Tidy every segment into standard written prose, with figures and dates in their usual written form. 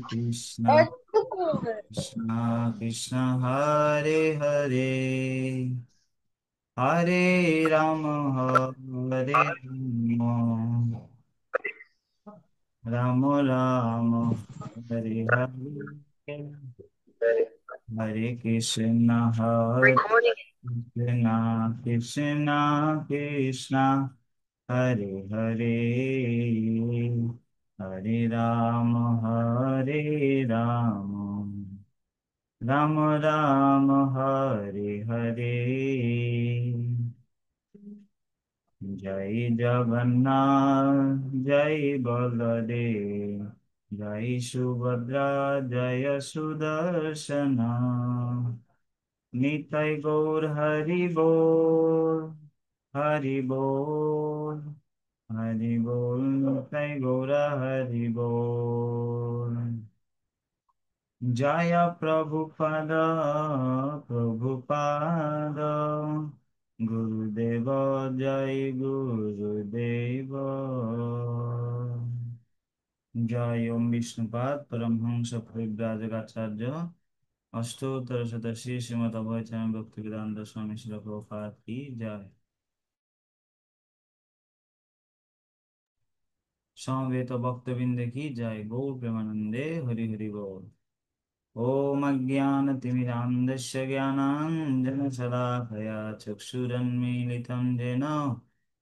Krishna Arthur. Krishna Krishna Hare Hare Hare Hare Rama Rama Rama Hare Hare Hare Krishna Krishna Krishna Hare Hare Hare Hare Rama Ram Ram Hare Hare जय जगन्नाथ जय बलदेव जय सुभद्रा जय सुदर्शन निताय गौर हरि बोल हरि बोल निताय गौर हरि बोल जय प्रभुपाद गुरुदेव जय गुरुदेव जय ओम विष्णुपाद परमहंस परिव्राजकाचार्य अष्टोत्तर शतश्री श्रीमद् अभयचरण भक्तिवेदांत स्वामी श्रील प्रभुपाद की जय। समवेत भक्तवृंद की जय। गौर प्रेमानंदे हरि हरि बोल। ॐ अज्ञानतिमिरान्धस्य ज्ञानाञ्जनशलाकया चक्षुरन्मीलितं येन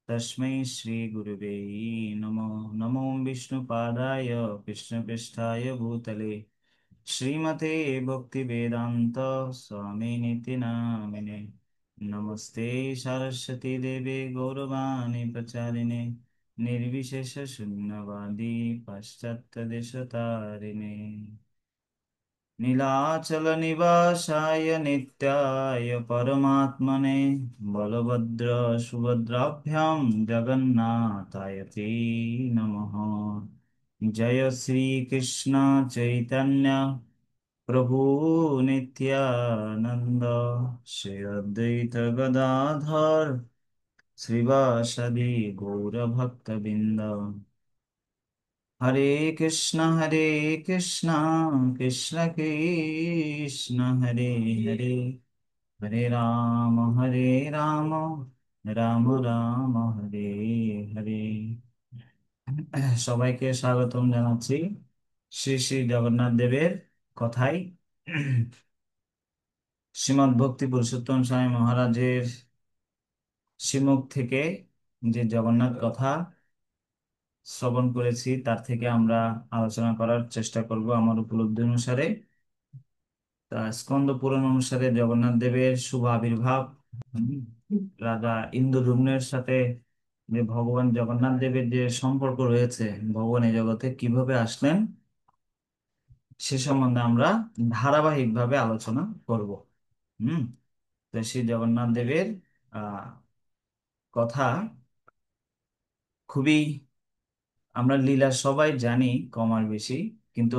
तस्मै श्रीगुरुवे नमः। नमो विष्णुपादाय कृष्णपृष्ठाय भूतले श्रीमते भक्तिवेदान्त स्वामिनिति नामिने। नमस्ते सरस्वती देवे गौरवाणी प्रचारिणे निर्विशेष शून्यवादी पाश्चात्यदेशतारिणे नीलाचल निवासाय नित्याय परमात्मने बलभद्र सुभद्राभ्यां जगन्नाथाय ते नमः। जय श्री कृष्ण चैतन्य प्रभु नित्यानंद श्री अद्वैत गदाधर श्रीवासदि गौर भक्तबिंद हरे कृष्णा कृष्ण कृष्ण हरे हरे हरे राम राम राम हरे हरे। সবাইকে স্বাগতম জানাচ্ছি শ্রী শ্রী জগন্নাথ দেবের কথায়। শ্রীমদ্ ভক্তি পুরুষোত্তম স্বামী মহারাজের শ্রীমুখ থেকে যে জগন্নাথ কথা শ্রবণ করেছি তার থেকে আমরা আলোচনা করার চেষ্টা করব আমার উপলব্ধি অনুসারে। তা স্কন্দ পুরাণ অনুসারে জগন্নাথ দেবের শুভ আবির্ভাব, হুম, রাজা ইন্দ্রদ্যুম্নের সাথে যে ভগবান জগন্নাথ দেবের যে সম্পর্ক রয়েছে, ভগবান এই জগতে কিভাবে আসলেন সে সম্বন্ধে আমরা ধারাবাহিকভাবে আলোচনা করব। হুম তো শ্রী জগন্নাথ দেবের আহ কথা খুবই, আমরা লীলা সবাই জানি কম আর বেশি, কিন্তু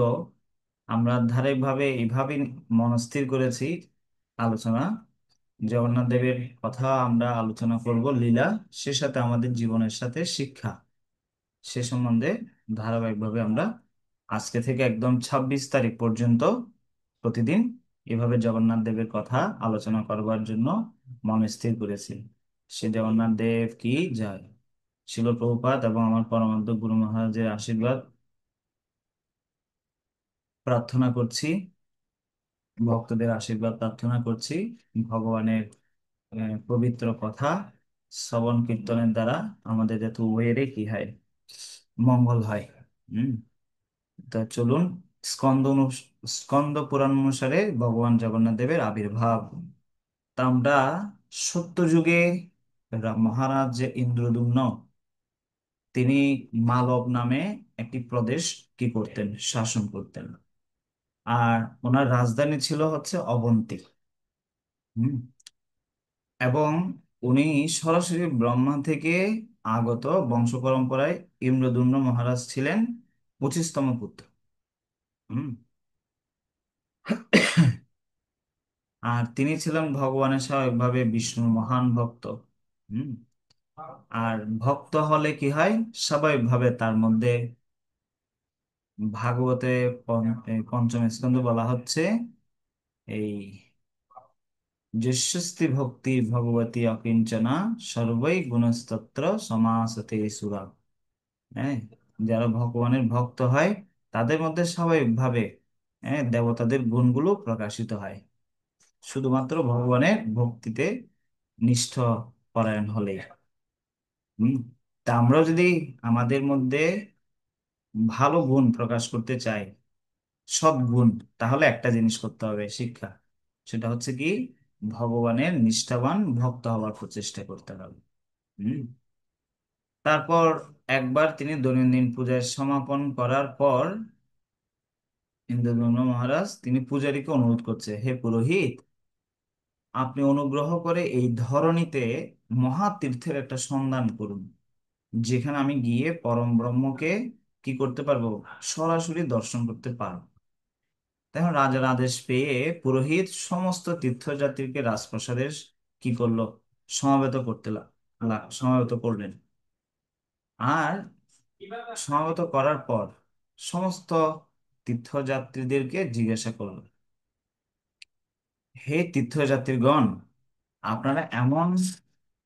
আমরা ধারাবাহিকভাবে এইভাবে মনস্থির করেছি আলোচনা। জগন্নাথ দেবের কথা আমরা আলোচনা করব লীলা, সে সাথে আমাদের জীবনের সাথে শিক্ষা, সে সম্বন্ধে ধারাবাহিকভাবে আমরা আজকে থেকে একদম 26 তারিখ পর্যন্ত প্রতিদিন এভাবে জগন্নাথ দেবের কথা আলোচনা করবার জন্য মন স্থির করেছি। সে জগন্নাথ দেব কি জয়। শিল প্রভুপাদ এবং আমার পরমানন্দ গুরু মহারাজের আশীর্বাদ প্রার্থনা করছি, ভক্তদের আশীর্বাদ প্রার্থনা করছি। ভগবানের পবিত্র কথা শ্রবণ কীর্তনের দ্বারা আমাদের যাতে উভয়েরই কি হয়, মঙ্গল হয়। হম তা চলুন, স্কন্দ পুরাণ অনুসারে ভগবান জগন্নাথ দেবের আবির্ভাব। তা আমরা সত্য যুগে মহারাজ যে ইন্দ্রদ্যুম্ন, তিনি মালব নামে একটি প্রদেশ কি করতেন, শাসন করতেন। আর ওনার রাজধানী ছিল হচ্ছে অবন্তী। হুম এবং উনি সরাসরি ব্রহ্মা থেকে আগত বংশ পরম্পরায় ইন্দ্রদ্যুম্ন মহারাজ ছিলেন 25তম পুত্র। হুম আর তিনি ছিলেন ভগবানের স্বাভাবিকভাবে বিষ্ণুর মহান ভক্ত। হুম আর ভক্ত হলে কি হয়, স্বাভাবিকভাবে তার মধ্যে ভাগবতে এই পঞ্চম স্কন্ধ বলা হচ্ছে এই যস্যস্তি ভক্তি ভগবতী অকিঞ্চনা সর্বৈ গুণস্তত্র সমাসতে সুরা। হ্যাঁ, যারা ভগবানের ভক্ত হয় তাদের মধ্যে স্বাভাবিকভাবে দেবতাদের গুণগুলো প্রকাশিত হয়, শুধুমাত্র ভগবানের ভক্তিতে নিষ্ঠ পরায়ণ হলে। হম তা আমরাও যদি আমাদের মধ্যে ভালো গুণ প্রকাশ করতে চাই, সৎ গুণ, তাহলে একটা জিনিস করতে হবে শিক্ষা, সেটা হচ্ছে কি ভগবানের নিষ্ঠাবান ভক্ত হওয়ার প্রচেষ্টা করতে হবে। হম তারপর একবার তিনি দৈনন্দিন পূজায় সমাপন করার পর ইন্দ্রদ্যম্ন মহারাজ তিনি পূজারীকে অনুরোধ করছে, হে পুরোহিত, আপনি অনুগ্রহ করে এই ধরনীতে মহাতীর্থের একটা সন্ধান করুন, যেখানে আমি গিয়ে পরম ব্রহ্মকে কি করতে পারবো, সরাসরি দর্শন করতে পারবো। তখন রাজার আদেশ পেয়ে পুরোহিত সমস্ত তীর্থযাত্রীকে রাজপ্রাসাদের কি করলো, সমবেত করতে সমবেত করলেন। আর সমাগত করার পর সমস্ত তীর্থযাত্রীদেরকে জিজ্ঞাসা করল, হে তীর্থযাত্রীগণ, আপনারা এমন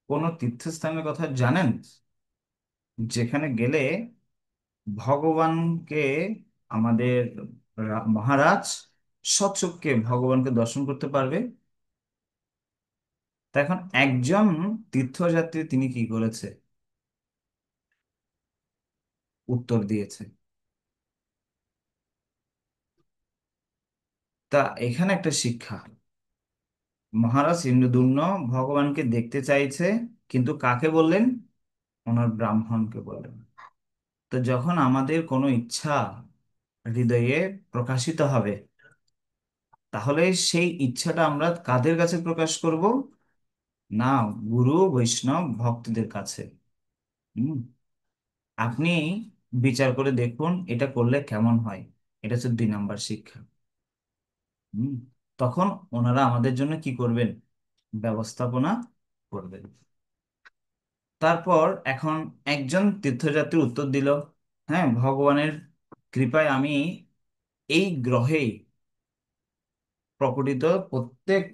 কোন তীর্থস্থানের কথা জানেন যেখানে গেলে ভগবানকে, আমাদের মহারাজ স্বচক্ষে ভগবানকে দর্শন করতে পারবে? তা এখন একজন তীর্থযাত্রী তিনি কি করেছে, উত্তর দিয়েছে। তা এখানে একটা শিক্ষা, মহারাজ ইন্দ্রদ্যুম্ন ভগবানকে দেখতে চাইছে, কিন্তু কাকে বললেন, ওনার ব্রাহ্মণকে বললেন। তো যখন আমাদের কোনো ইচ্ছা হৃদয়ে প্রকাশিত হবে, তাহলে সেই ইচ্ছাটা আমরা কাদের কাছে প্রকাশ করব, না গুরু বৈষ্ণব ভক্তদের কাছে। হুম আপনি বিচার করে দেখুন এটা করলে কেমন হয়। এটা হচ্ছে 2 নাম্বার শিক্ষা। হুম তখন ওনারা আমাদের জন্য কি করবেন, ব্যবস্থাপনা করবেন। তারপর এখন একজন তীর্থযাত্রী উত্তর দিল, হ্যাঁ, ভগবানের কৃপায় আমি এই গ্রহেই প্রকটিত প্রত্যেক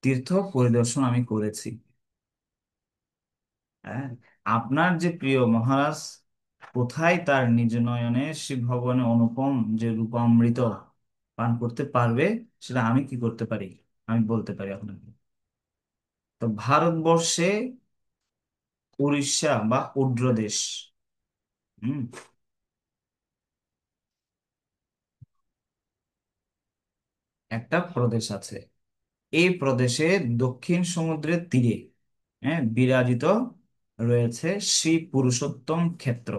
তীর্থ পরিদর্শন আমি করেছি। হ্যাঁ, আপনার যে প্রিয় মহারাজ কোথায় তার নিজ নয়নে শিব ভগবানের অনুপম যে রূপামৃত পান করতে পারবে, সেটা আমি কি করতে পারি, আমি বলতে পারি আপনাকে। তো ভারতবর্ষে উড়িষ্যা বা উর্ধ্বদেশ, হুম একটা প্রদেশ আছে। এই প্রদেশে দক্ষিণ সমুদ্রের তীরে বিরাজিত রয়েছে শ্রী পুরুষোত্তম ক্ষেত্র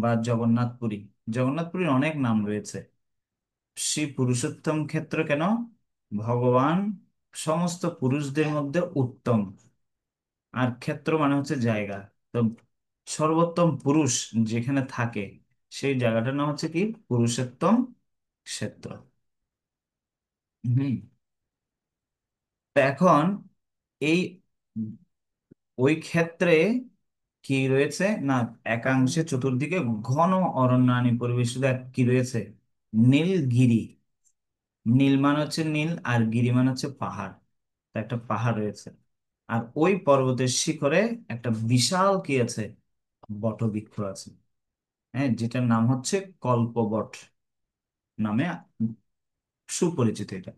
বা জগন্নাথপুরী। জগন্নাথপুরীর অনেক নাম রয়েছে। শ্রী পুরুষোত্তম ক্ষেত্র কেন, ভগবান সমস্ত পুরুষদের মধ্যে উত্তম, আর ক্ষেত্র মানে হচ্ছে জায়গা। তো সর্বোত্তম পুরুষ যেখানে থাকে, সেই জায়গাটার নাম হচ্ছে কি পুরুষোত্তম ক্ষেত্র। হম তো এখন এই ওই ক্ষেত্রে কি রয়েছে না, একাংশে চতুর্দিকে ঘন অরণ্যানী পরিবেশিত কি রয়েছে, নীলগিরি। নীল মানে হচ্ছে নীল, আর গিরি মানে হচ্ছে পাহাড়। তো একটা পাহাড় রয়েছে, আর ওই পর্বতের শিখরে একটা বিশাল কি আছে, বটবৃক্ষ আছে। হ্যাঁ, যেটার নাম হচ্ছে কল্পবট নামে সুপরিচিত এটা।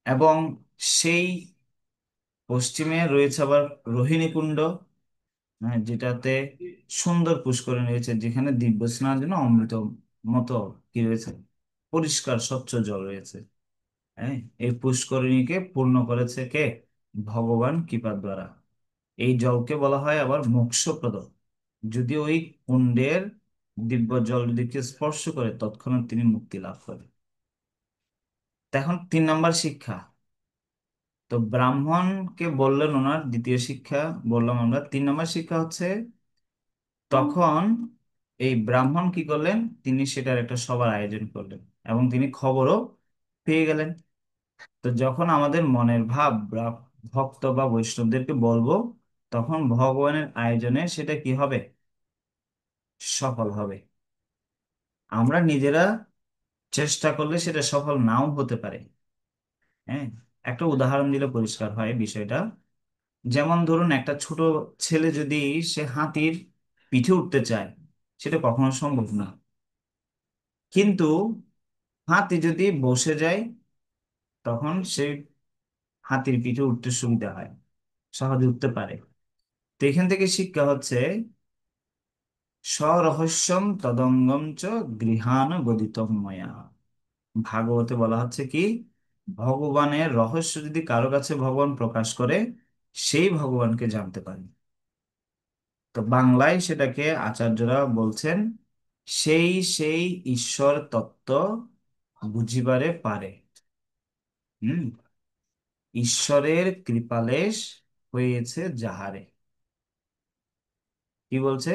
এবং সেই পশ্চিমে রয়েছে আবার রোহিণী কুণ্ড, হ্যাঁ, যেটাতে সুন্দর পুষ্করিণী রয়েছে, যেখানে দিব্য স্নানের জন্য অমৃত মতো কি রয়েছে, পরিষ্কার স্বচ্ছ জল রয়েছে। হ্যাঁ, এই পুষ্করিণীকে পূর্ণ করেছে কে, ভগবান কৃপার দ্বারা। এই জলকে বলা হয় আবার মোক্ষপ্রদ। যদি ওই কুণ্ডের দিব্য জল যদি কেউ স্পর্শ করে, তৎক্ষণাৎ তিনি মুক্তি লাভ করে। তো এখন 3 নাম্বার শিক্ষা, তো ব্রাহ্মণকে বললেন ওনার দ্বিতীয় শিক্ষা, বললাম আমরা 3 নাম্বার শিক্ষা হচ্ছে, তখন এই ব্রাহ্মণ কি করলেন, তিনি সেটার একটা সভার আয়োজন করলেন, এবং তিনি খবরও পেয়ে গেলেন। তো যখন আমাদের মনের ভাব ভক্ত বা বৈষ্ণবদেরকে বলবো, তখন ভগবানের আয়োজনে সেটা কি হবে, সফল হবে। আমরা নিজেরা চেষ্টা করলে সেটা সফল নাও হতে পারে। হ্যাঁ, একটা উদাহরণ দিলে পরিষ্কার হয় বিষয়টা। যেমন ধরুন, একটা ছোট ছেলে যদি সে হাতির পিঠে উঠতে চায়, সেটা কখনো সম্ভব না। কিন্তু হাতি যদি বসে যায়, তখন সে হাতির পিঠে উঠতে সুবিধা হয়, সহজে উঠতে পারে। তো এখান থেকে শিক্ষা হচ্ছে, স্বরহস্যম তদঙ্গম চ গৃহাণ গদিতম ময়া। ভাগবতে বলা হচ্ছে কি, ভগবানের রহস্য যদি কারো কাছে ভগবান প্রকাশ করে, সেই ভগবানকে জানতে পারে। তো বাংলায় সেটাকে আচার্যরা বলছেন, সেই সেই ঈশ্বর তত্ত্ব বুঝিবারে পারে। হুম, ঈশ্বরের কৃপালেশ হয়েছে যাহারে। কি বলছে?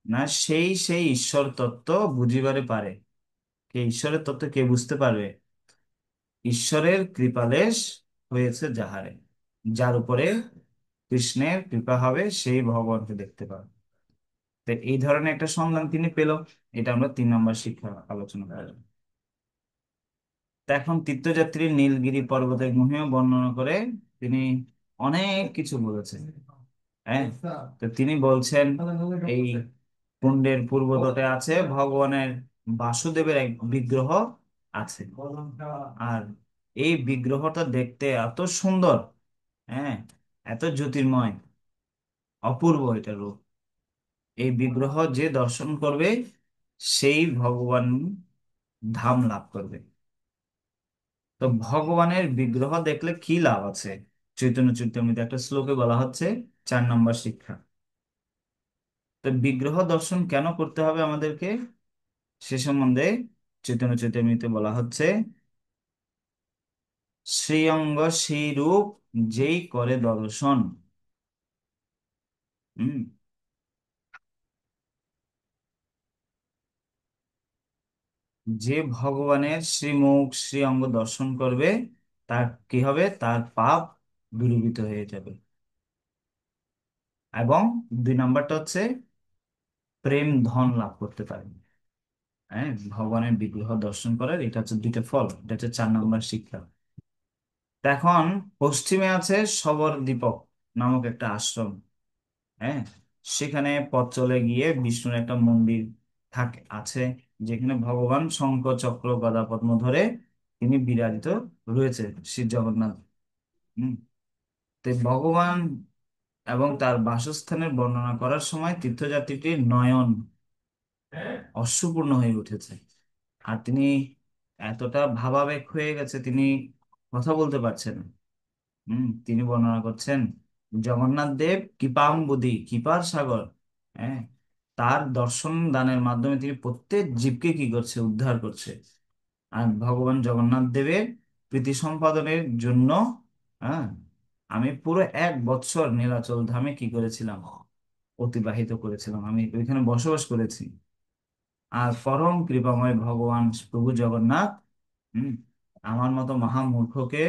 না, সেই সেই ঈশ্বর তত্ত্ব বুঝিবারে পারে। কে ঈশ্বরের তত্ত্ব কে বুঝতে পারবে? ঈশ্বরের কৃপালেশ হয়েছে যাহারে, যার উপরে কৃষ্ণের কৃপা হবে, সেই ভগবানকে দেখতে পাবে। তো এই ধরনের একটা সন্ধান তিনি পেল। এটা আমরা 3 নম্বর শিক্ষা আলোচনা করলাম। তো এখন তীর্থযাত্রী নীলগিরি পর্বতের মহিমা বর্ণনা করে তিনি অনেক কিছু বলেছেন। হ্যাঁ, তো তিনি বলছেন, এই কুণ্ডের পূর্ব তটে আছে ভগবানের বাসুদেবের এক বিগ্রহ আছে। আর এই বিগ্রহটা দেখতে এত সুন্দর, হ্যাঁ, এত জ্যোতির্ময়, অপূর্ব এটা রূপ। এই বিগ্রহ যে দর্শন করবে, সেই ভগবান ধাম লাভ করবে। তো ভগবানের বিগ্রহ দেখলে কি লাভ আছে? চৈতন্য চৈতামৃতে একটা শ্লোকে বলা হচ্ছে, 4 নম্বর শিক্ষা। তো বিগ্রহ দর্শন কেন করতে হবে আমাদেরকে, সে সম্বন্ধে চৈতন্য চৈতামৃতে বলা হচ্ছে, শ্রীঅঙ্গ সেই রূপ যেই করে দর্শন। হম, যে ভগবানের শ্রীমুখ শ্রী অঙ্গ দর্শন করবে, তার কি হবে? তার পাপ দূরীভূত হয়ে যাবে। এবং 2 নম্বরটা হচ্ছে, প্রেম ধন লাভ করতে পারবে। হ্যাঁ, ভগবানের বিগ্রহ দর্শন করার এটা হচ্ছে 2টা ফল। এটা হচ্ছে 4 নম্বর শিক্ষা। তো এখন পশ্চিমে আছে শবর দ্বীপক নামক একটা আশ্রম। হ্যাঁ, সেখানে পথ চলে গিয়ে বিষ্ণুর একটা মন্দির আছে, যেখানে ভগবান শঙ্খ চক্র গদা পদ্ম ধরে তিনি বিরাজিত রয়েছে, শ্রী জগন্নাথ। হম, তো ভগবান এবং তার বাসস্থানের বর্ণনা করার সময় তীর্থযাত্রীটির নয়ন অশ্রুপূর্ণ হয়ে উঠেছে। আর তিনি এতটা ভাবাবেগ হয়ে গেছে, তিনি কথা বলতে পারছেন না। তিনি বর্ণনা করছেন, জগন্নাথ দেব কৃপাম্বুধি, কৃপার সাগর। হ্যাঁ, তার দর্শন দানের মাধ্যমে তিনি প্রত্যেক জীবকে কি করছে? উদ্ধার করছে। আর ভগবান জগন্নাথ দেবের প্রীতি সম্পাদনের জন্য, হ্যাঁ, আমি পুরো 1 বৎসর নীলাচল ধামে কি করেছিলাম? অতিবাহিত করেছিলাম, আমি ওইখানে বসবাস করেছি। আর পরম কৃপাময় ভগবান প্রভু জগন্নাথ, হম, আমার মতো মহামূর্খকে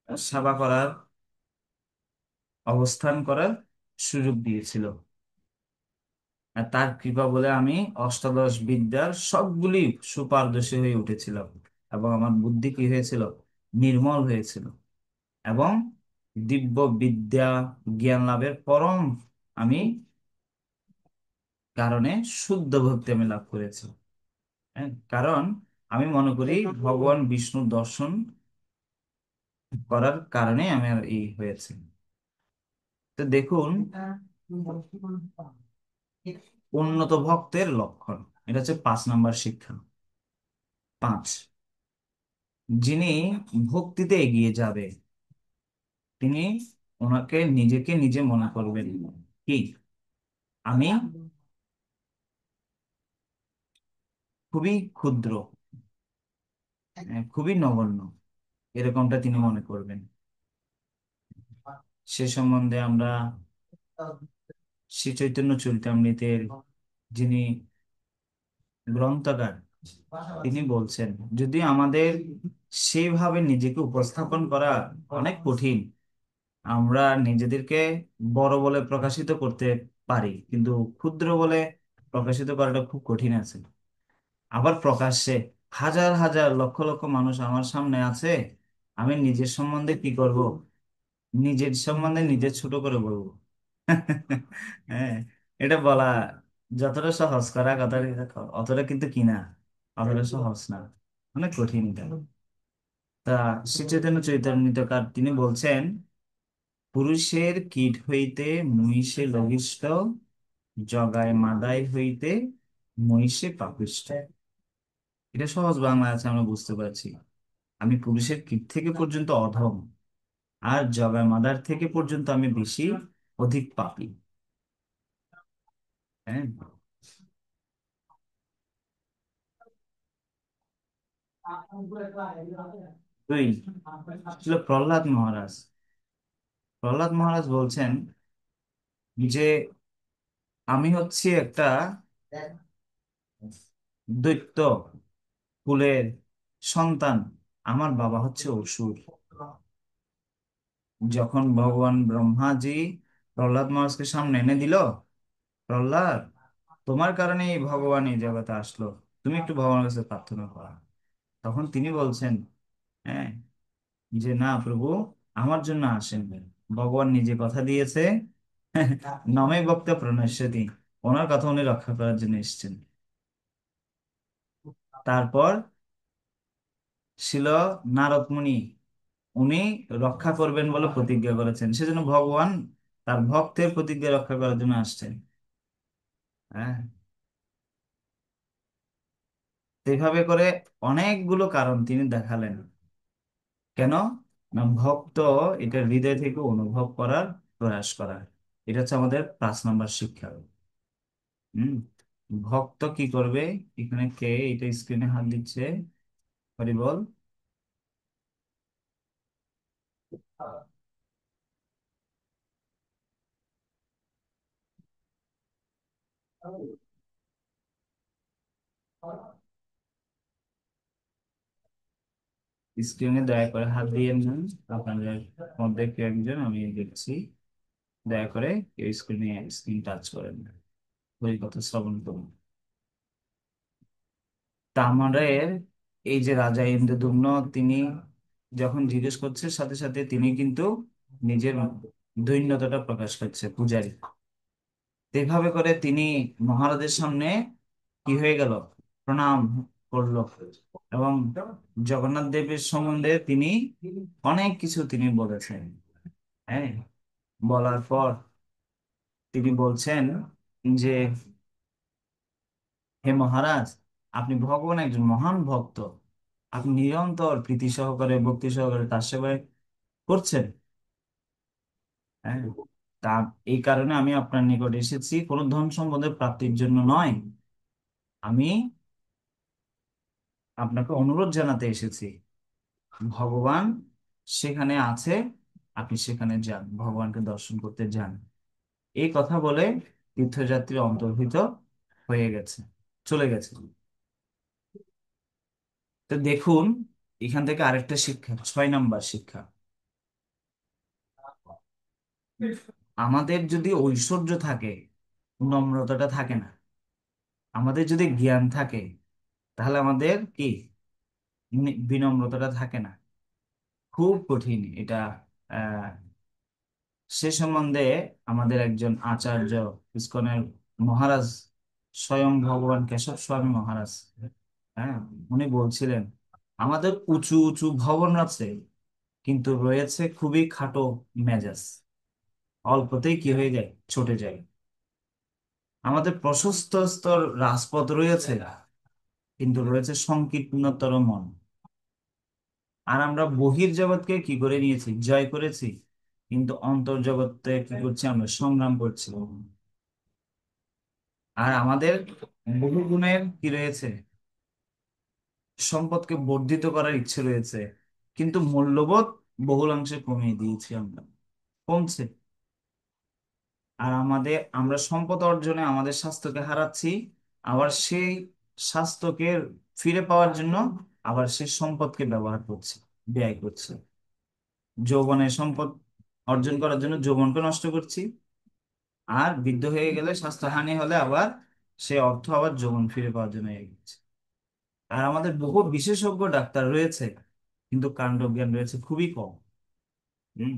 সেবা করার, অবস্থান করার সুযোগ দিয়েছিল। আর তার কৃপা বলে আমি অষ্টাদশ বিদ্যার সবগুলি সুপারদর্শী হয়ে উঠেছিলাম। এবং আমার বুদ্ধি কি হয়েছিল? নির্মল হয়েছিল। এবং দিব্য বিদ্যা, জ্ঞান লাভের পরম আমি কারণে শুদ্ধ ভক্তি আমি লাভ করেছি। হ্যাঁ, কারণ আমি মনে করি ভগবান বিষ্ণুর দর্শন করার কারণে আমি আর এই হয়েছে। তো দেখুন, উন্নত ভক্তের লক্ষণ, এটা হচ্ছে 5 নম্বর শিক্ষা। 5, যিনি ভক্তিতে এগিয়ে যাবে, তিনি ওনাকে নিজেকে নিজে মনে করবেন কি, আমি খুবই ক্ষুদ্র, খুবই নগণ্য, এরকমটা তিনি মনে করবেন। সে সম্বন্ধে আমরা শ্রী চৈতন্য চরিতামৃতের যিনি গ্রন্থকার, তিনি বলছেন, যদি আমাদের সেইভাবে নিজেকে উপস্থাপন করা অনেক কঠিন। আমরা নিজেদেরকে বড় বলে প্রকাশিত করতে পারি, কিন্তু ক্ষুদ্র বলে প্রকাশিত করাটা খুব কঠিন আছে। আবার প্রকাশ্যে হাজার হাজার লক্ষ লক্ষ মানুষ আমার সামনে আছে, আমি নিজের সম্বন্ধে কি করব? নিজের সম্বন্ধে নিজে ছোট করে বলবো। হ্যাঁ, এটা বলা যতটা সহজ, করা কথা অতটা কিন্তু কিনা, অতটা সহজ না, অনেক কঠিন এটা। তা শ্রী চৈতন্য চৈতন্যকার তিনি বলছেন, পুরুষের কীট হইতে মহিষে লঘিষ্ঠ, জগায় মাদায় হইতে মহিষে পাপিষ্ঠ। এটা সহজ বাংলা আছে, আমরা বুঝতে পারছি। আমি পুরুষের কীট থেকে পর্যন্ত অধম, আর জগায় মাদার থেকে পর্যন্ত আমি বেশি অধিক পাপী। হ্যাঁ। দুই ছিল প্রহ্লাদ মহারাজ। প্রহ্লাদ মহারাজ বলছেন যে আমি হচ্ছি একটা দৈত্য কুলের সন্তান, আমার বাবা হচ্ছে অসুর। যখন ভগবান ব্রহ্মাজি প্রহ্লাদ মহারাজকে সামনে এনে দিল, প্রহ্লাদ, তোমার কারণে এই ভগবান এই জগতে আসলো, তুমি একটু ভগবানের কাছে প্রার্থনা করো। তখন তিনি বলছেন, হ্যাঁ, যে না প্রভু, আমার জন্য আসেন, ভগবান নিজে কথা দিয়েছে, নমে ভক্ত প্রণশ্যতি, ওনার কথা উনি রক্ষা করার জন্য এসেছেন। তারপর ছিল নারদ মুনি, উনি রক্ষা করবেন বলে প্রতিজ্ঞা করেছেন, সেজন্য ভগবান তার ভক্তের প্রতিজ্ঞা রক্ষা করার জন্য আসছেন। হ্যাঁ, তো এইভাবে করে অনেকগুলো কারণ তিনি দেখালেন। কেন? না, ভক্ত এটা হৃদয় থেকে অনুভব করার প্রয়াস করা, এটা হচ্ছে আমাদের 5 নম্বর শিক্ষা। হম। ভক্ত কি করবে? এখানে কে এটা স্ক্রিনে হাত দিচ্ছে? হরি বল। স্ক্রিনে দয়া করে হাত দিয়ে নেন আপনাদের মধ্যে কেউ একজন, আমি দেখছি। দয়া করে কেউ স্ক্রিন টাচ করেন না, হরি কথা শ্রবণ করুন। তা আমাদের এই যে রাজা ইন্দ্রদ্যুম্ন, তিনি যখন জিজ্ঞেস করছে, সাথে সাথে তিনি কিন্তু নিজের দৈন্যতাটা প্রকাশ করছে, পূজারী। তো এভাবে করে তিনি মহারাজের সামনে কি হয়ে গেল, প্রণাম করলো, এবং জগন্নাথ দেবের সম্বন্ধে তিনি অনেক কিছু তিনি বলেছেন। হ্যাঁ, বলার পর তিনি বলছেন যে হে মহারাজ, আপনি ভগবান একজন মহান ভক্ত, আপনি নিরন্তর প্রীতি সহকারে ভক্তি সহকারে তার সেবায় করছেন। হ্যাঁ, তা এই কারণে আমি আপনার নিকট এসেছি কোনো ধন সম্পদের প্রাপ্তির জন্য নয়, আমি আপনাকে অনুরোধ জানাতে এসেছি। ভগবান সেখানে আছে, আপনি সেখানে যান, ভগবানকে দর্শন করতে যান। এই কথা বলে তীর্থযাত্রী অন্তর্হিত হয়ে গেছে, চলে গেছে। তো দেখুন, এখান থেকে আরেকটা শিক্ষা, 6 নম্বর শিক্ষা। আমাদের যদি ঐশ্বর্য থাকে, নম্রতাটা থাকে না। আমাদের যদি জ্ঞান থাকে, তাহলে আমাদের কি বিনম্রতাটা থাকে না। খুব কঠিন এটা। আহ সে সম্বন্ধে আমাদের একজন আচার্য, ইসকনের মহারাজ, স্বয়ং ভগবান কেশব স্বামী মহারাজ, হ্যাঁ, উনি বলছিলেন, আমাদের উঁচু উঁচু ভবন আছে, কিন্তু রয়েছে খুবই খাটো মেজাজ, অল্পতেই কি হয়ে যায়, ছুটে যায়। আমাদের প্রশস্ত স্তর রাজপথ রয়েছে, কিন্তু রয়েছে সংকীর্ণতর মন। আর আমরা বহির্জগৎকে কি করে নিয়েছি, জয় করেছি, কিন্তু অন্তর্জগতে কি করছি, আমরা সংগ্রাম করছি। আর আমাদের বহু গুণের কি রয়েছে, সম্পদকে বর্ধিত করার ইচ্ছে রয়েছে, কিন্তু মূল্যবোধ বহুলাংশে কমিয়ে দিয়েছি আমরা, কমছে। আর আমরা সম্পদ অর্জনে আমাদের স্বাস্থ্যকে হারাচ্ছি, আবার সেই স্বাস্থ্যকে ফিরে পাওয়ার জন্য আবার সেই সম্পদকে ব্যবহার করছি, ব্যয় করছি। যৌবনের সম্পদ অর্জন করার জন্য যৌবনকে নষ্ট করছি, আর বৃদ্ধ হয়ে গেলে, স্বাস্থ্যহানি হলে আবার সে অর্থ আবার যৌবন ফিরে পাওয়ার জন্য এগিয়েছে। আর আমাদের বহু বিশেষজ্ঞ ডাক্তার রয়েছে, কিন্তু কাণ্ডজ্ঞান রয়েছে খুবই কম। হুম।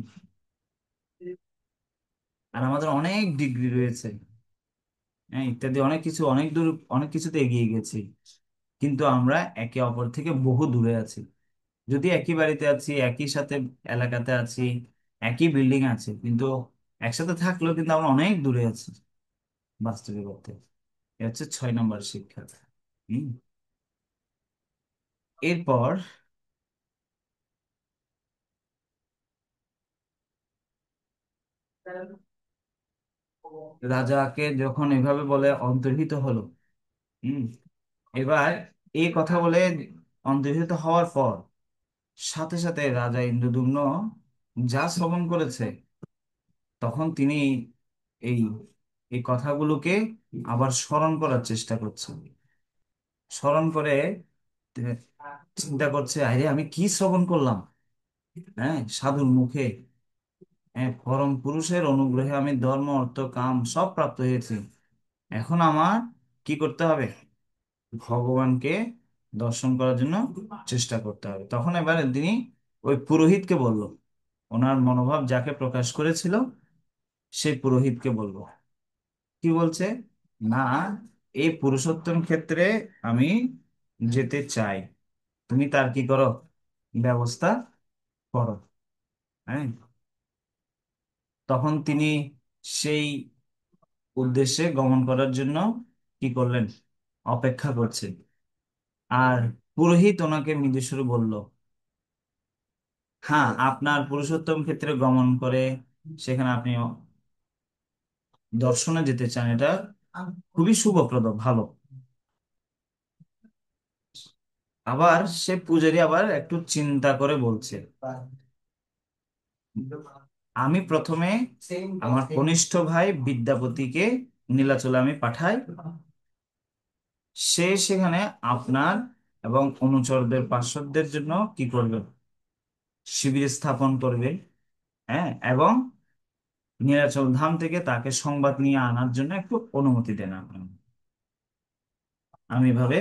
আর আমাদের অনেক ডিগ্রি রয়েছে, হ্যাঁ, ইত্যাদি অনেক কিছু, অনেক দূর, অনেক কিছুতে এগিয়ে গেছি, কিন্তু আমরা একে অপর থেকে বহু দূরে আছি। যদি একই বাড়িতে আছি, একই সাথে এলাকাতে আছি, একই বিল্ডিং আছে, কিন্তু একসাথে থাকলেও কিন্তু আমরা অনেক দূরে আছি বাস্তবিকতা। এ হচ্ছে 6 নম্বর শিক্ষা। হম। এরপর রাজাকে যখন এভাবে বলে অন্তর্হিত হলো, হম, এবার এই কথা বলে অন্তর্হিত হওয়ার পর সাথে সাথে রাজা ইন্দ্রদ্যুম্ন যা শ্রবণ করেছে, তখন তিনি এই এই কথাগুলোকে আবার স্মরণ করার চেষ্টা করছেন। স্মরণ করে তিনি চিন্তা করছে, আরে আমি কি শ্রবণ করলাম, হ্যাঁ, সাধুর মুখে, হ্যাঁ, পরম পুরুষের অনুগ্রহে আমি ধর্ম অর্থ কাম সব প্রাপ্ত হয়েছি। এখন আমার কি করতে হবে? ভগবানকে দর্শন করার জন্য চেষ্টা করতে হবে। তখন এবারে তিনি ওই পুরোহিতকে বলল, ওনার মনোভাব যাকে প্রকাশ করেছিল সেই পুরোহিতকে বলল, কি বলছে, না, এই পুরুষোত্তম ক্ষেত্রে আমি যেতে চাই, তুমি তার কি করো, ব্যবস্থা করো। হ্যাঁ। তখন তিনি সেই উদ্দেশ্যে গমন করার জন্য কি করলেন, অপেক্ষা করছেন। আর পুরোহিত ওনাকে মৃদুস্বরে বলল, হ্যাঁ, আপনার পুরুষোত্তম ক্ষেত্রে গমন করে সেখানে আপনি দর্শনে যেতে চান, এটা খুবই শুভপ্রদ, ভালো। আবার সে পূজারী আবার একটু চিন্তা করে বলছে, আমি প্রথমে আমার কনিষ্ঠ ভাই বিদ্যাপতিকে নীলাচলে আমি পাঠাই, সে সেখানে আপনার এবং অনুচরদের পার্শ্বদের জন্য কি করবে, শিবির স্থাপন করবে। হ্যাঁ, এবং নীলাচল ধাম থেকে তাকে সংবাদ নিয়ে আনার জন্য একটু অনুমতি দেন আপনি। আমি এভাবে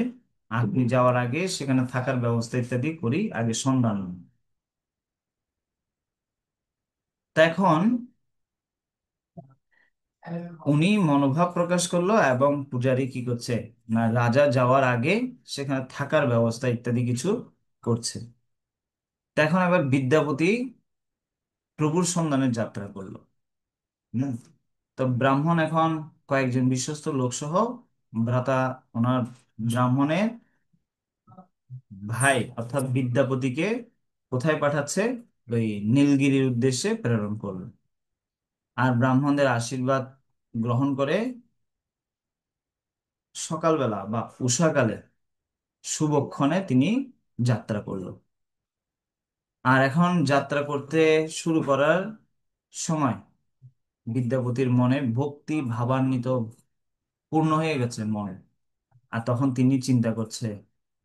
আপনি যাওয়ার আগে সেখানে থাকার ব্যবস্থা ইত্যাদি করি, আগে সন্ধান নিই। তা এখন উনি মনোভাব প্রকাশ করলো, এবং পূজারি কি করছে, না, রাজা যাওয়ার আগে সেখানে থাকার ব্যবস্থা ইত্যাদি কিছু করছে। তা এখন আবার বিদ্যাপতি প্রভুর সন্ধানে যাত্রা করলো। হুম। তো ব্রাহ্মণ এখন কয়েকজন বিশ্বস্ত লোক সহ ভ্রাতা ওনার ব্রাহ্মণের ভাই অর্থাৎ বিদ্যাপতিকে কোথায় পাঠাচ্ছে, ওই নীলগিরির উদ্দেশ্যে প্রেরণ করলো। আর ব্রাহ্মণদের আশীর্বাদ গ্রহণ করে সকালবেলা বা উষাকালে শুভক্ষণে তিনি যাত্রা করলো। আর এখন যাত্রা করতে শুরু করার সময় বিদ্যাপতির মনে ভক্তি ভাবান্বিত পূর্ণ হয়ে গেছে মনে। আর তখন তিনি চিন্তা করছে,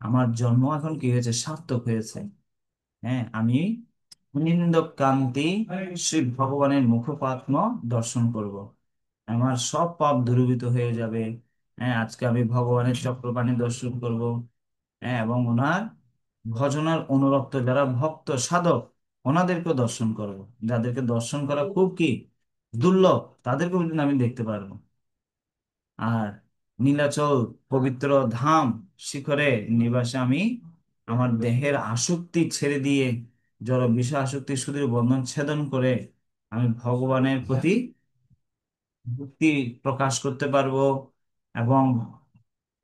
আমার জন্ম এখন কি হয়েছে, সার্থক হয়েছে। হ্যাঁ, আমি নিন্দ কান্তি শ্রী ভগবানের মুখপাত্র দর্শন করব, আমার সব পাপ দূরীভূত হয়ে যাবে। হ্যাঁ, আজকে আমি ভগবানের চক্রপাণি দর্শন করব। হ্যাঁ, এবং ওনার ভজনার অনুরক্ত যারা ভক্ত সাধক, ওনাদেরকে দর্শন করব, যাদেরকে দর্শন করা খুব কি দুর্লভ, তাদেরকেও কিন্তু আমি দেখতে পারবো। আর নীলাচল পবিত্র ধাম শিখরে নিবাসে আমি আমার দেহের আসক্তি ছেড়ে দিয়ে জড় বিষয় আসক্তি সুদূর বন্ধন ছেদন করে আমি ভগবানের প্রতি ভক্তি প্রকাশ করতে পারবো। এবং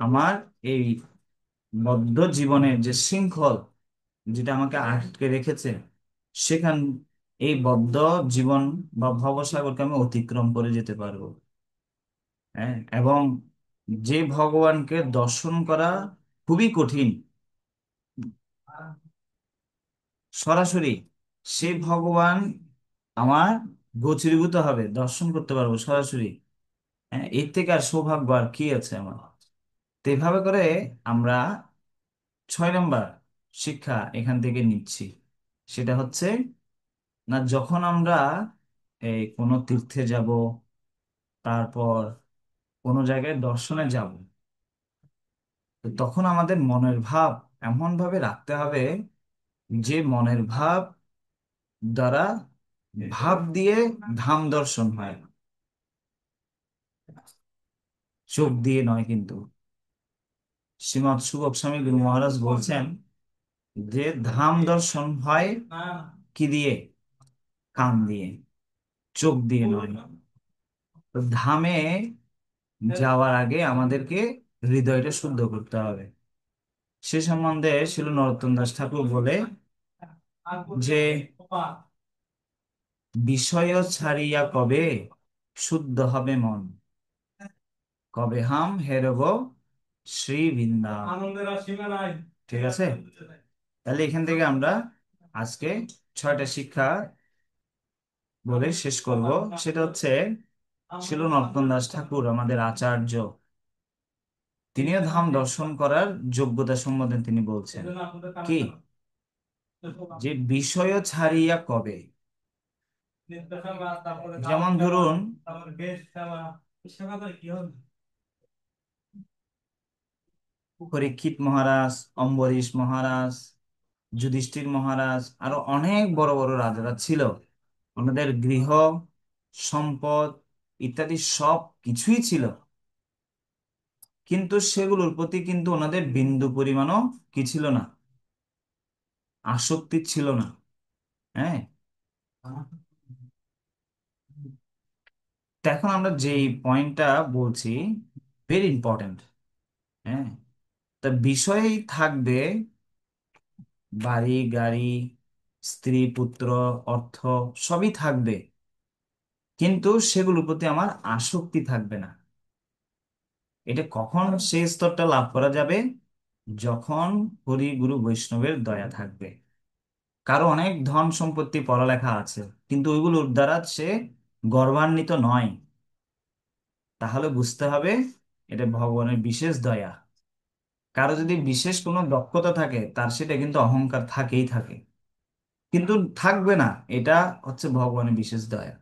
আমার এই বদ্ধ জীবনের যে শৃঙ্খল, যেটা আমাকে আটকে রেখেছে, সেখান এই বদ্ধ জীবন বা ভবসাগরকে আমি অতিক্রম করে যেতে পারবো। হ্যাঁ, এবং যে ভগবানকে দর্শন করা খুবই কঠিন সরাসরি, সেই ভগবান আমার গোচরীভূত হবে, দর্শন করতে পারবো সরাসরি। হ্যাঁ, এর থেকে আর সৌভাগ্য আর কি আছে আমার। তো এভাবে করে আমরা 6 নম্বর শিক্ষা এখান থেকে নিচ্ছি। সেটা হচ্ছে, না, যখন আমরা এই কোনো তীর্থে যাব, তারপর কোনো জায়গায় দর্শনে যাব, তো তখন আমাদের মনের ভাব এমন ভাবে রাখতে হবে যে মনের ভাব দ্বারা ভাব দিয়ে ধাম দর্শন হয়, চোখ দিয়ে নয় কিন্তু। শ্রীমৎ সুখস্বামী গুরু মহারাজ বলছেন যে ধাম দর্শন হয় কি দিয়ে? কান দিয়ে, চোখ দিয়ে নয়। তো ধামে যাওয়ার আগে আমাদেরকে হৃদয়টা শুদ্ধ করতে হবে। সে সম্বন্ধে শিল নরোত্তম দাস ঠাকুর বলে যে বিষয় ছাড়িয়া কবে শুদ্ধ হবে মন, কবে হাম হেরব শ্রী বৃন্দাবন। ঠিক আছে, তাহলে এখান থেকে আমরা আজকে 6টা শিক্ষা বলে শেষ করব। সেটা হচ্ছে শিল নরোত্তম দাস ঠাকুর আমাদের আচার্য, তিনিও ধাম দর্শন করার যোগ্যতা সম্বন্ধে তিনি বলছেন কি, যে বিষয় ছাড়িয়া কবে। যেমন ধরুন পরীক্ষিত মহারাজ, অম্বরীশ মহারাজ, যুধিষ্ঠির মহারাজ, আরো অনেক বড় বড় রাজারা ছিল। ওনাদের গৃহ সম্পদ ইত্যাদি সব কিছুই ছিল, কিন্তু সেগুলোর প্রতি কিন্তু ওনাদের বিন্দু পরিমাণও কি ছিল না, আসক্তি ছিল না। হ্যাঁ, তো এখন আমরা যে পয়েন্টটা বলছি ভেরি ইম্পর্টেন্ট। হ্যাঁ, তা বিষয় থাকবে বাড়ি গাড়ি, স্ত্রী পুত্র, অর্থ সবই থাকবে, কিন্তু সেগুলোর প্রতি আমার আসক্তি থাকবে না। এটা কখন সেই স্তরটা লাভ করা যাবে? যখন হরি গুরু বৈষ্ণবের দয়া থাকবে। কারো অনেক ধন সম্পত্তি পড়ালেখা আছে, কিন্তু ওইগুলোর দ্বারা সে গর্বান্বিত নয়, তাহলে বুঝতে হবে এটা ভগবানের বিশেষ দয়া। কারো যদি বিশেষ কোনো দক্ষতা থাকে তার সেটা কিন্তু অহংকার থাকেই থাকে, কিন্তু থাকবে না, এটা হচ্ছে ভগবানের বিশেষ দয়া।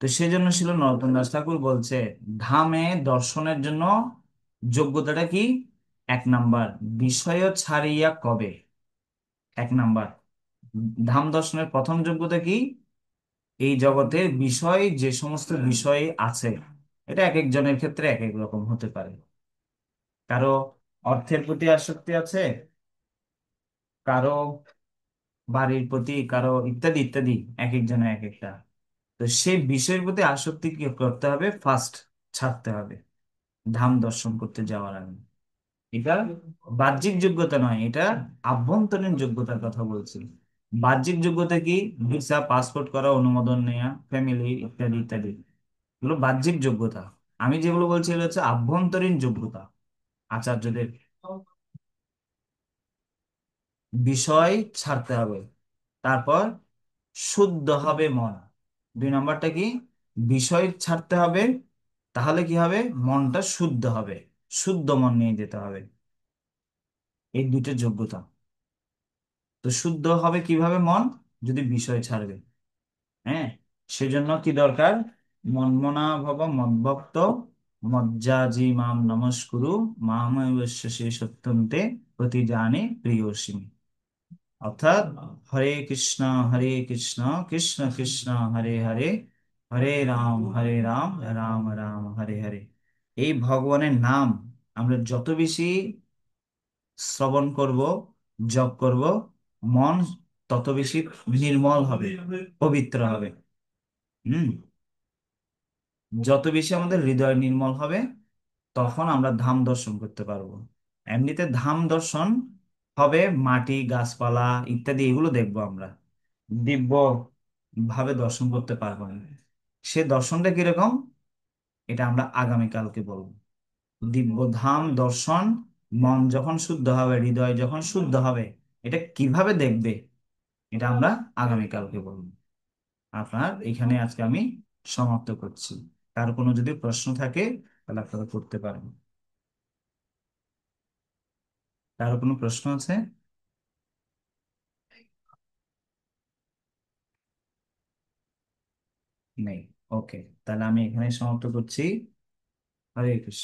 তো সেই জন্য ছিল নরোত্তম দাস ঠাকুর বলছে ধামে দর্শনের জন্য যোগ্যতাটা কি? 1 নাম্বার, বিষয় ছাড়িয়া কবে। 1 নাম্বার, ধাম দর্শনের প্রথম যোগ্যতা কি? এই জগতের বিষয় যে সমস্ত বিষয় আছে, এটা এক একজনের ক্ষেত্রে এক এক রকম হতে পারে। কারো অর্থের প্রতি আসক্তি আছে, কারো বাড়ির প্রতি, কারো ইত্যাদি ইত্যাদি, এক একজনের এক একটা। তো সেই বিষয়ের প্রতি আসক্তি কি করতে হবে? ফার্স্ট ছাড়তে হবে ধাম দর্শন করতে যাওয়ার আগে। এটা বাহ্যিক যোগ্যতা নয়, এটা আভ্যন্তরীণ যোগ্যতার কথা বলছি। বাহ্যিক যোগ্যতা কি? ভিসা, পাসপোর্ট করা, অনুমোদন নেওয়া, ফ্যামিলি ইত্যাদি ইত্যাদি, এগুলো বাহ্যিক যোগ্যতা। আমি যেগুলো বলছি এগুলো হচ্ছে আভ্যন্তরীণ যোগ্যতা আচার্যদের। বিষয় ছাড়তে হবে, তারপর শুদ্ধ হবে মন। 2 নম্বরটা কি? বিষয় ছাড়তে হবে, তাহলে কি হবে? মনটা শুদ্ধ হবে, শুদ্ধ মন নিয়ে যেতে হবে। এই দুটো যোগ্যতা। তো শুদ্ধ হবে কিভাবে মন? যদি বিষয় ছাড়বে। হ্যাঁ, সেজন্য কি দরকার? মন্মনা ভব মদ্ভক্ত মজ্জাজি মাম নমস্কুরু মামৈবস্য সত্যন্তে প্রতিজানে প্রিয়সিমি। অর্থাৎ হরে কৃষ্ণ কৃষ্ণ কৃষ্ণ হরে হরে, হরে রাম রাম রাম হরে হরে। এই ভগবানের নাম আমরা যত বেশি শ্রবণ করব, জপ করব, মন তত বেশি নির্মল হবে, পবিত্র হবে। হুম, যত বেশি আমাদের হৃদয় নির্মল হবে, তখন আমরা ধাম দর্শন করতে পারবো। এমনিতে ধাম দর্শন হবে মাটি, গাছপালা ইত্যাদি, এগুলো দেখবো আমরা, দিব্য ভাবে দর্শন করতে পারবো না। সে দর্শনটা কিরকম, এটা আমরা আগামীকালকে বলবো। দিব্য ধাম দর্শন, মন যখন শুদ্ধ হবে, হৃদয় যখন শুদ্ধ হবে, এটা কিভাবে দেখবে, এটা আমরা আগামীকালকে বলবো। আপনার এখানে আজকে আমি সমাপ্ত করছি। কার কোনো যদি প্রশ্ন থাকে তাহলে আপনারা করতে পারেন। কারো কোনো প্রশ্ন আছে? নেই? ওকে, তাহলে আমি এখানে সমাপ্ত করছি। হরে কৃষ্ণ।